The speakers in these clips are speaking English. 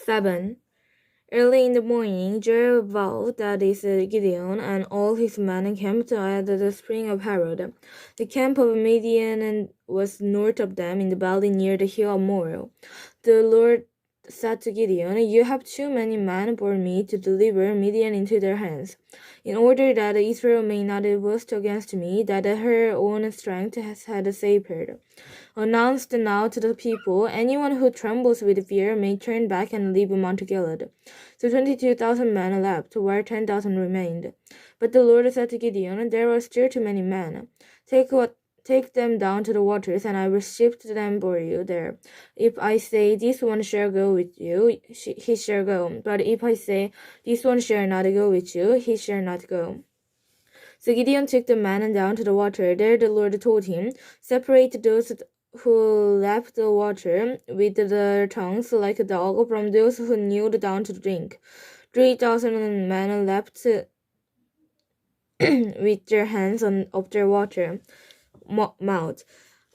7. Early in the morning, Jeroboam, that is Gideon, and all his men camped at the spring of Harod. The camp of Midian was north of them in the valley near the hill of Moreh. The Lord said to Gideon, "You have too many men for me to deliver Midian into their hands. In order that Israel may not boast against me, that her own strength has had saved her. Announce now to the people, anyone who trembles with fear may turn back and leave Mount Gilead." So 22,000 men left, while 10,000 remained. But the Lord said to Gideon, "There are still too many men. Take them down to the waters, and I will shift them for you there. If I say, this one shall go with you, he shall go. But if I say, this one shall not go with you, he shall not go." So Gideon took the man down to the water. There the Lord told him, "Separate those who lapped the water with their tongues like a dog from those who kneeled down to drink." 3,000 men lapped with their hands up their water mouth.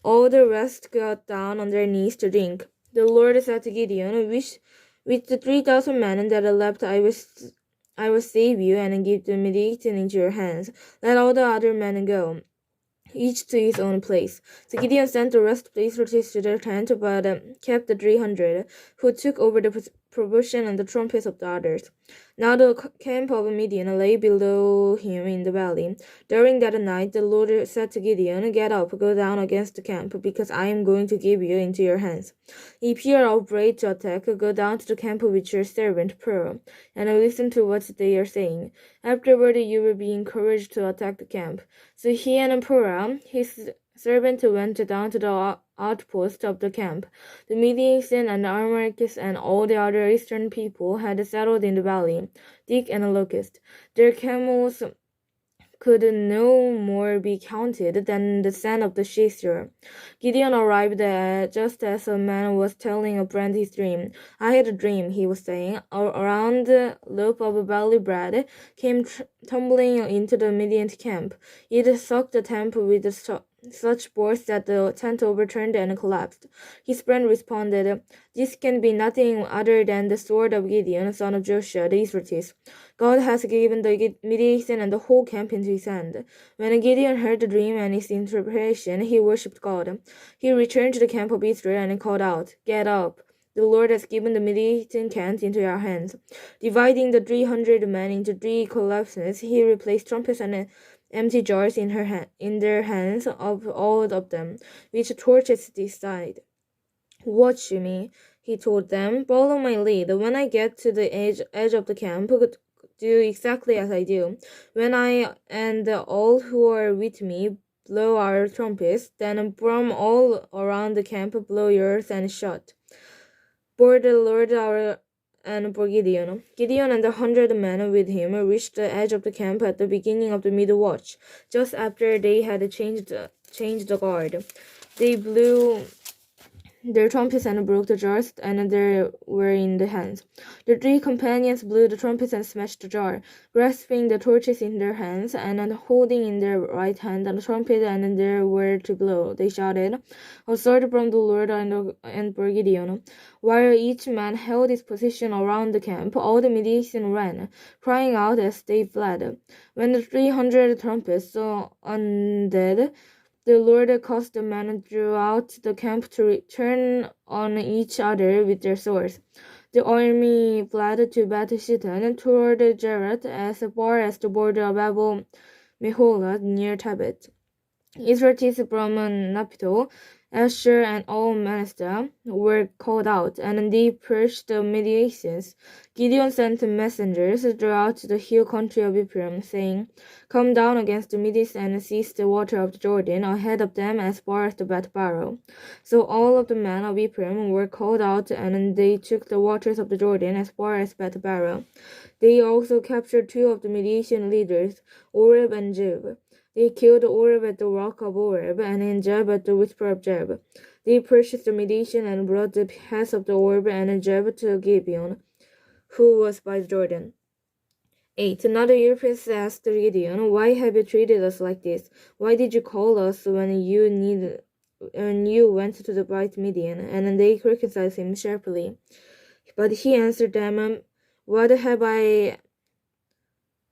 All the rest got down on their knees to drink. The Lord said to Gideon, "With the 3,000 men that are left, I will save you and give the Midianites into your hands. Let all the other men go, each to his own place." So Gideon sent the rest of the Israelites to their tent, but kept the 300, who took over the provision and the trumpets of the others. Now the camp of Midian lay below him in the valley. During that night the Lord said to Gideon, "Get up, go down against the camp, because I am going to give you into your hands. If you are afraid to attack, go down to the camp with your servant Purah, and listen to what they are saying. Afterward you will be encouraged to attack the camp." So he and Purah, his servant, went down to the outpost of the camp. The Midianites and the Amalekites and all the other eastern people had settled in the valley, thick and locust. Their camels could no more be counted than the sand of the seashore. Gideon arrived just as a man was telling a friend his dream. "I had a dream," he was saying. "A round loaf of barley bread came tumbling into the Midian camp. It shook the tent with such force that the tent overturned and collapsed." His friend responded, "This can be nothing other than the sword of Gideon, son of Joshua, the Israelite. God has given the Midianites and the whole camp into his hand." When Gideon heard the dream and its interpretation, he worshipped God. He returned to the camp of Israel and called out, "Get up! The Lord has given the Midian camp into our hands." Dividing the 300 men into 3 collapses, he replaced trumpets and empty jars in their hands of all of them, which torches decide. "Watch me," he told them. "Follow my lead. When I get to the edge of the camp, do exactly as I do. When I and all who are with me blow our trumpets, then from all around the camp blow yours and shout for the Lord and for Gideon." Gideon and the 100 men with him reached the edge of the camp at the beginning of the middle watch, just after they had changed the guard. They blew their trumpets and broke the jars, and they were in the hands. The 3 companions blew the trumpets and smashed the jar, grasping the torches in their hands, and holding in their right hand the trumpet, and they were to blow. They shouted, "A sword from the Lord and for Gideon." While each man held his position around the camp, all the Midianites ran, crying out as they fled. When the 300 trumpets sounded, the Lord caused the men throughout the camp to turn on each other with their swords. The army fled to Beth-Shetan toward Jareth as far as the border of Abel Meholah near Tabet. Israelites from Naphtali, Asher, and all Manasseh were called out, and they purged the Midianites. Gideon sent messengers throughout the hill country of Ephraim, saying, "Come down against the Midianites and seize the water of the Jordan ahead of them as far as the Beth-barah." So all of the men of Ephraim were called out, and they took the waters of the Jordan as far as Beth-barah. They also captured 2 of the Midian leaders, Oreb and Zeb. They killed Oreb at the rock of Oreb, and Zeb at the whisper of Zeb. They purchased the Midian and brought the heads of the Oreb and Zeb to Gibeon, who was by the Jordan. 8. Another Europeans asked Gideon, "Why have you treated us like this? Why did you call us when you went to the bright Midian?" And they criticized him sharply. But he answered them, What have I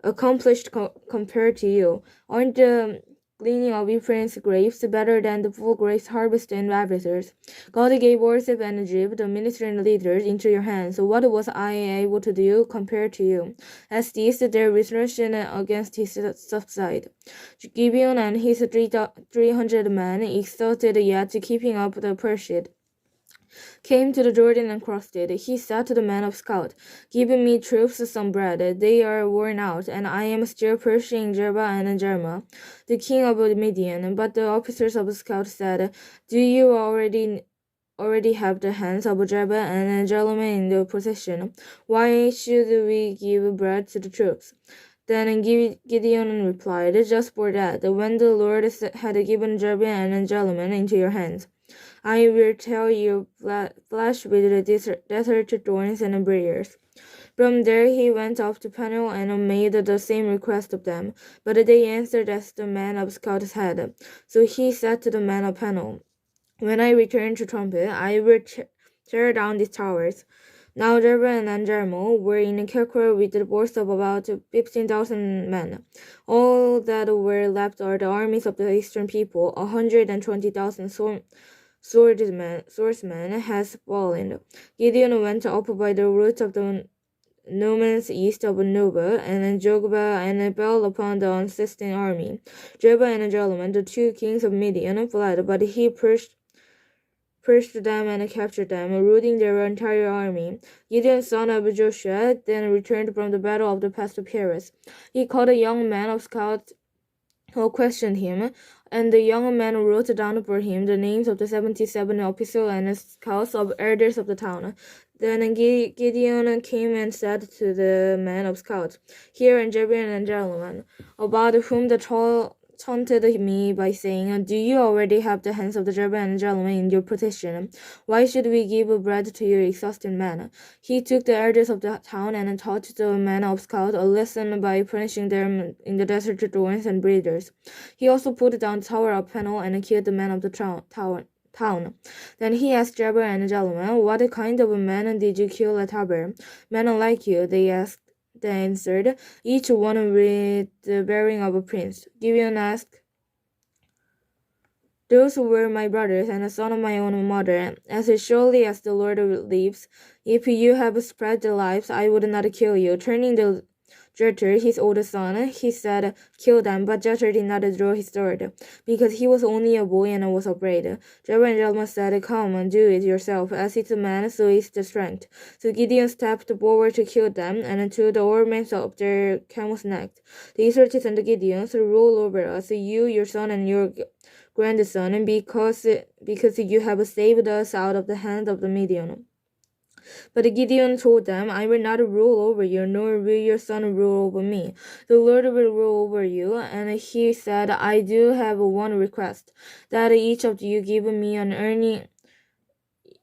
accomplished compared to you? Aren't the gleaning of Ephraim's grapes better than the full grapes harvested in Abiezer's? God gave Orship and Jib, the ministering leaders, into your hands. So what was I able to do compared to you? As these, their resurrection against his subside. Gibeon and his 300 men, exhausted yet keeping up the pursuit, came to the Jordan and crossed it. He said to the men of Scout, Give me troops some bread. They are worn out, and I am still pursuing Jerba and Jerma, the king of Midian. But the officers of Scout said, Do you already have the hands of Jerba and Jerma in the possession? Why should we give bread to the troops? Then Gideon replied, Just for that, when the Lord had given Jerba and Jerma into your hands, I will tear you flesh with the desert thorns and briars. From there he went off to Peniel and made the same request of them. But they answered as the man of Scout had. So he said to the man of Peniel, When I return to trumpet, I will tear down these towers. Now Jerba and Jermo were in Kilcor with the force of about 15,000 men. All that were left are the armies of the eastern people, 120,000 swordsmen has fallen. Gideon went up by the route of the Nomans east of Noba, and Jogba and fell upon the unresisting army. Jeba and Jalaman, the two kings of Midian, fled, but he pursued them and captured them, routing their entire army. Gideon, son of Joshua, then returned from the battle of the pass of Paris. He called a young man of scouts who questioned him, and the young man wrote down for him the names of the 77 officers and scouts of elders of the town. Then Gideon came and said to the man of scouts, Here are Jebian and Jalaman, about whom the troll taunted me by saying, Do you already have the hands of the Jebian and Jalaman in your possession? Why should we give bread to your exhausted men? He took the elders of the town and taught the men of scouts a lesson by punishing them in the desert thorns and breeders. He also put down the tower of Peniel and killed the men of the town. Then he asked Jabber and Jalaman, What kind of men did you kill at Tabor? Men like you, they answered, each one with the bearing of a prince. Gideon asked, Those were my brothers and the son of my own mother. As surely as the Lord lives, if you have spread the lives, I would not kill you. Turning the Jeter, his oldest son, he said, Kill them, but Jeter did not draw his sword, because he was only a boy and was afraid. Jeter and Jalma said, Come, do it yourself, as it's a man, so is the strength. So Gideon stepped forward to kill them, and to the ornaments of their camels' necks. The Israelites and the Gideons rule over us, you, your son, and your grandson, because you have saved us out of the hand of the Midian. But Gideon told them, I will not rule over you, nor will your son rule over me. The Lord will rule over you. And he said, I do have one request, that each of you give me an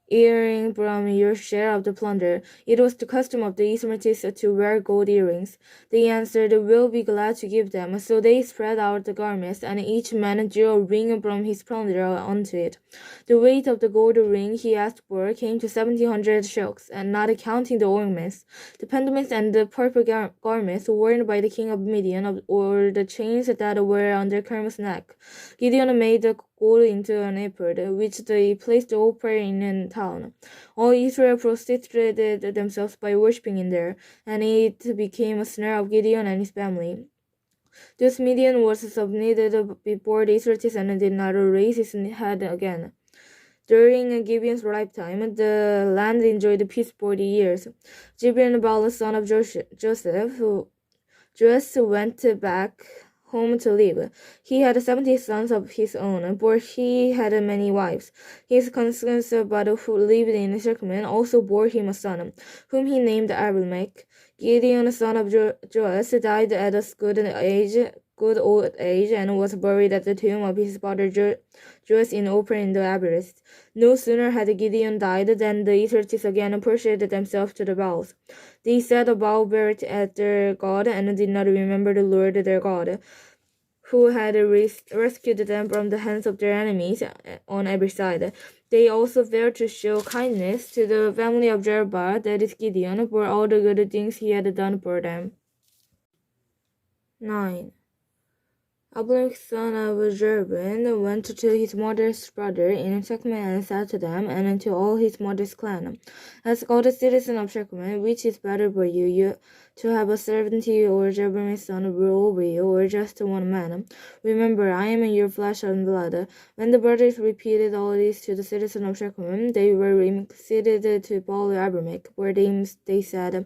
earring from your share of the plunder. It was the custom of the Israelites to wear gold earrings. They answered, We'll be glad to give them. So they spread out the garments, and each man drew a ring from his plunder onto it. The weight of the gold ring he asked for came to 1,700 shekels, and not counting the ornaments, the pendants, and the purple garments worn by the king of Midian, or the chains that were on their camel's neck. Gideon made the gold into an ephod, which they placed over in a town. All Israel prostrated themselves by worshipping in there, and it became a snare of Gideon and his family. Thus Midian was submitted before the Israelites and did not raise his head again. During Gibeon's lifetime, the land enjoyed peace 40 years. Gibeon, Baal, son of Joseph, Joas went back home to live. He had 70 sons of his own, for he had many wives. His concubine, who lived in Shechem, also bore him a son, whom he named Abimelech. Gideon, son of Joas, died at a good old age, and was buried at the tomb of his father Joas in Ophrah in the Abiris. No sooner had Gideon died than the Israelites again pursued themselves to the Baals. They set a Baal buried at their God, and did not remember the Lord their God, who had rescued them from the hands of their enemies on every side. They also failed to show kindness to the family of Jerubbaal, that is Gideon, for all the good things he had done for them. 9. Abimelech son of Jeroboam went to his mother's brother in Shechem and said to them and to all his mother's clan, Ask all the citizens of Shechem, which is better for you to have a servant or Jeroboam's son rule over you, or just one man? Remember, I am your flesh and blood. When the brothers repeated all this to the citizens of Shechem, they were excited to follow Abimelech, for they said,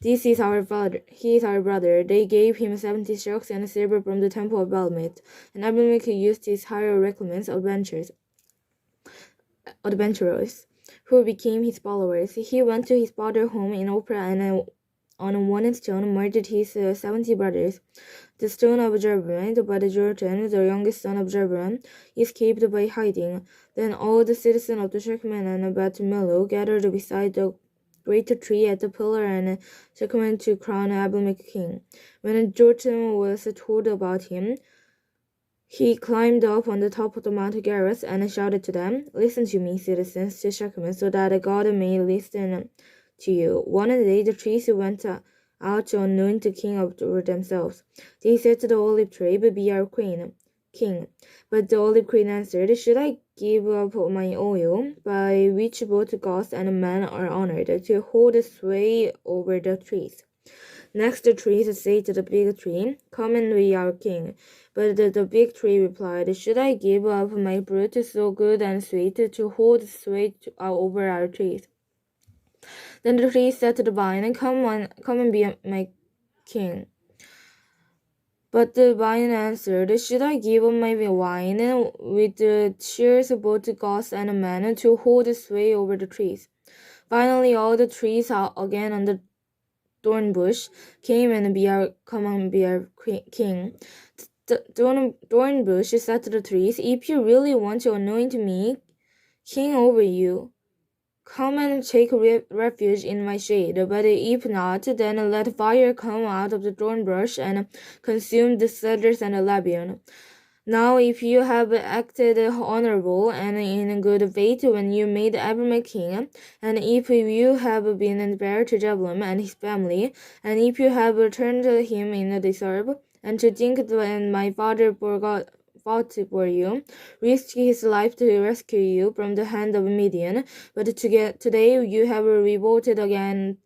This is our father. He is our brother. They gave him 70 shekels and silver from the temple of Baal. And Abimelech used his higher recruitments adventurers, who became his followers. He went to his father's home in Ophrah and on one stone murdered his 70 brothers. The stone of Jeroboam, but Jordan, the youngest son of Jeroboam, escaped by hiding. Then all the citizens of the Shechem and Beth Millo gathered beside the great tree at the pillar and Shechem to crown Abimelech king. When Jordan was told about him, he climbed up on the top of the Mount Geras and shouted to them, Listen to me, citizens, to Shechem, so that God may listen to you. One day the trees went out to anoint the king over themselves. They said to the olive tree, Be our king. But the olive queen answered, Should I give up my oil, by which both gods and men are honored, to hold sway over the trees? Next the trees said to the big tree, Come and be our king. But the big tree replied, Should I give up my fruit so good and sweet to hold sway over our trees? Then the tree said to the vine, Come and be my king. But the vine answered, Should I give up my wine with the shears of both gods and men to hold sway over the trees? Finally, all the trees again on the thorn bush came and come and be our king. The thorn bush said to the trees, If you really want to anoint me king over you, come and take refuge in my shade. But if not, then let fire come out of the thorn bush and consume the cedars and the Lebanon. Now, if you have acted honorable and in good faith when you made Abimelech king, and if you have been fair to Jeroboam and his family, and if you have turned him in deserve, and to think that my father fought for you, risked his life to rescue you from the hand of Midian, but today you have revolted against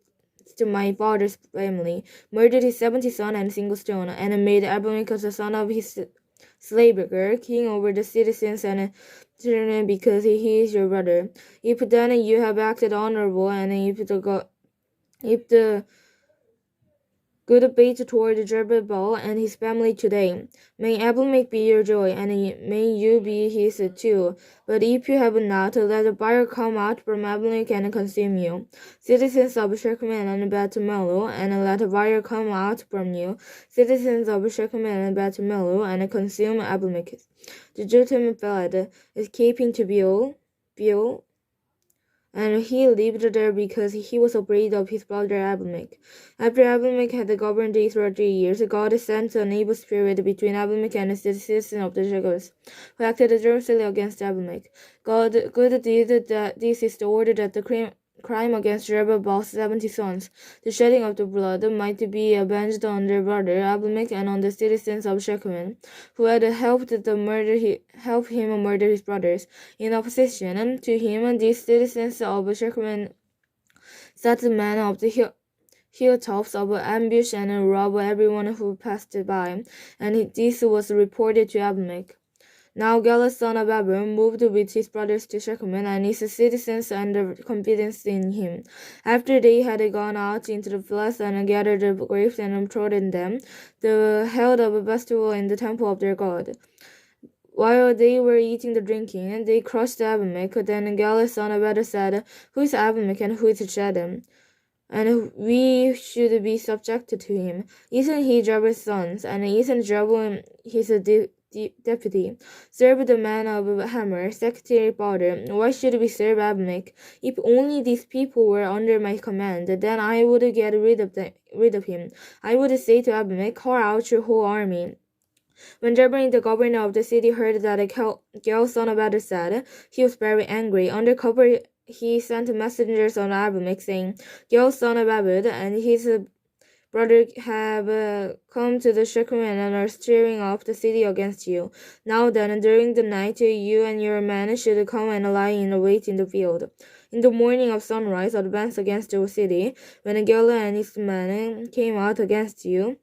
my father's family, murdered his 70 son and single stone, and made Abimelech the son of his slave girl king over the citizens and children because he is your brother. If then you have acted honorable, and if the good faith toward Jerubbaal and his family today, may Abimelech be your joy, and may you be his too. But if you have not, let the fire come out from Abimelech and consume you. Citizens of Shechem and Beth Millo, and let the fire come out from you. Citizens of Shechem and Beth Millo, and consume Abimelech. The Jotham fled, escaping to Beol, and he lived there because he was afraid of his brother Abimelech. After Abimelech had governed Israel 3 years, God sent an evil spirit between Abimelech and the citizens of the Shechemites, who acted jealously against Abimelech. God did that this is the order that the crime against Jerubbaal's 70 sons, the shedding of the blood, might be avenged on their brother Abimelech and on the citizens of Shechem, who had helped him murder his brothers. In opposition to him, these citizens of Shechem set men of the hilltops of ambush and rob everyone who passed by, and this was reported to Abimelech. Now Gala son of Abram moved with his brothers to Shechem and his citizens under confidence in him. After they had gone out into the fields and gathered the grapes and trodden them, they held a festival in the temple of their God. While they were eating and drinking, they crushed Abimelech. Then Gala son of Abram said, Who is Abimelech and who is Shechem? And we should be subjected to him. Isn't he Jeroboam's sons? And isn't Jeroboam his deputy? Serve the man of Hammer, secretary father. Why should we serve Abimelech? If only these people were under my command, then I would get rid of him. I would say to Abimelech, Call out your whole army. When Jabrin, the governor of the city, heard that Gil, son of Abed, said, he was very angry. Under cover, he sent messengers on Abimelech, saying, Gil, son of Abed, and his brother have come to the Shechem and are stirring up the city against you. Now then, during the night, you and your men should come and lie in wait in the field. In the morning of sunrise, advance against the city. When Gil and his men came out against you,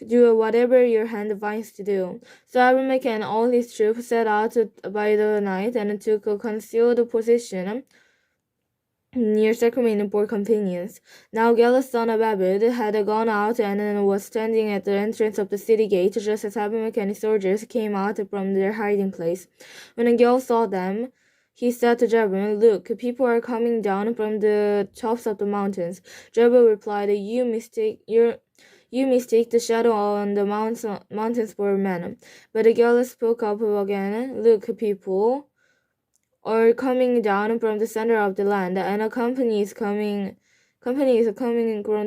do whatever your hand finds to do. So Abimelech and all his troops set out by the night and took a concealed position near Shechem for convenience. Now Gil, son of Abed, had gone out and was standing at the entrance of the city gate, just as Abimelech and his soldiers came out from their hiding place. When Gil saw them, he said to Jabin, Look, people are coming down from the tops of the mountains. Jabin replied, You mistake the shadow on the mountains for men. But Gil spoke up again, Look, people are coming down from the center of the land, and a company is coming from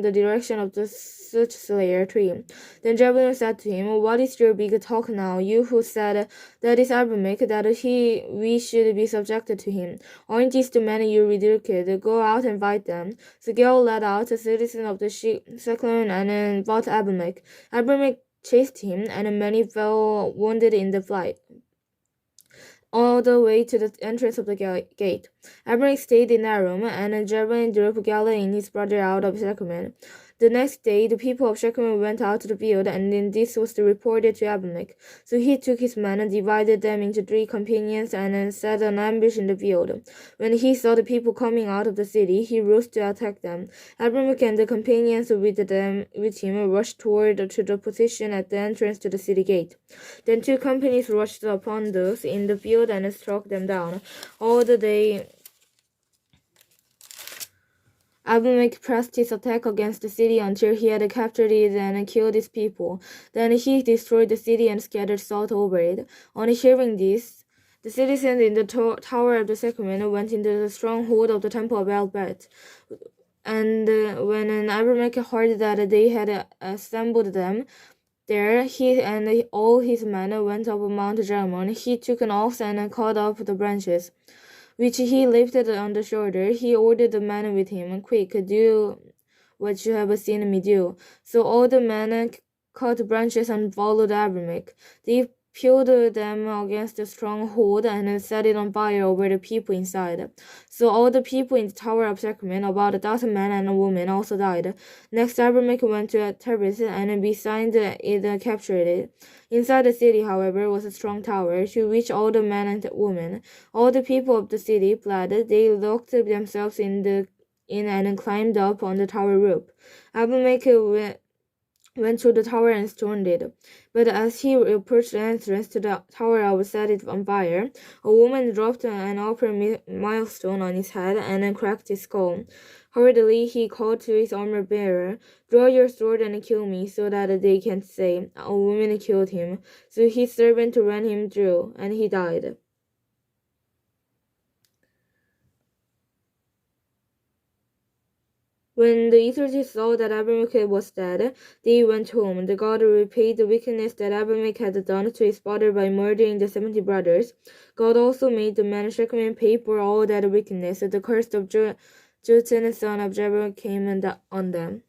the direction of the soothsayer tree. Then Jabin said to him, What is your big talk now, you who said that is Abimelech, that we should be subjected to him? Aren't these the men you ridiculed? Go out and fight them. So Gil led out a citizen of the Shechem and fought Abimelech. Abimelech chased him, and many fell wounded in the flight all the way to the entrance of the gate. Abimelech stayed in that room, and Jabin drove Gil and his brother out of Shechem. The next day, the people of Shechem went out to the field, and this was reported to Abimelech. So he took his men and divided them into 3 companions and set an ambush in the field. When he saw the people coming out of the city, he rose to attack them. Abimelech and the companions with him rushed toward to the position at the entrance to the city gate. Then 2 companies rushed upon those in the field and struck them down. All the day Abimelech pressed his attack against the city until he had captured it and killed its people. Then he destroyed the city and scattered salt over it. On hearing this, the citizens in the tower of the Shechem went into the stronghold of the temple of El-Bet. And when Abimelech heard that they had assembled them there, he and all his men went up Mount Jarmon. He took an ox and cut off the branches, which he lifted on the shoulder. He ordered the men with him, Quick, do what you have seen me do. So all the men cut branches and followed Abimelech. They peeled them against the stronghold and set it on fire over the people inside. So all the people in the tower of Shechem, about 1,000 men and women, also died. Next, Abimelech went to Tebez and beside it captured it. Inside the city, however, was a strong tower, to which all the men and women, all the people of the city, fled. They locked themselves in and climbed up on the tower roof. Abimelech went to the tower and stormed it. But as he approached the entrance to the tower and set it on fire, a woman dropped an upper millstone on his head and cracked his skull. Hurriedly he called to his armor-bearer, Draw your sword and kill me, so that they can't say, A woman killed him. So his servant ran him through, and he died. When the Israelites saw that Abimelech was dead, they went home. The God repaid the wickedness that Abimelech had done to his father by murdering the 70 brothers. God also made the men of Shechem pay for all that wickedness. The curse of Jotham, son of Jabin, came on them.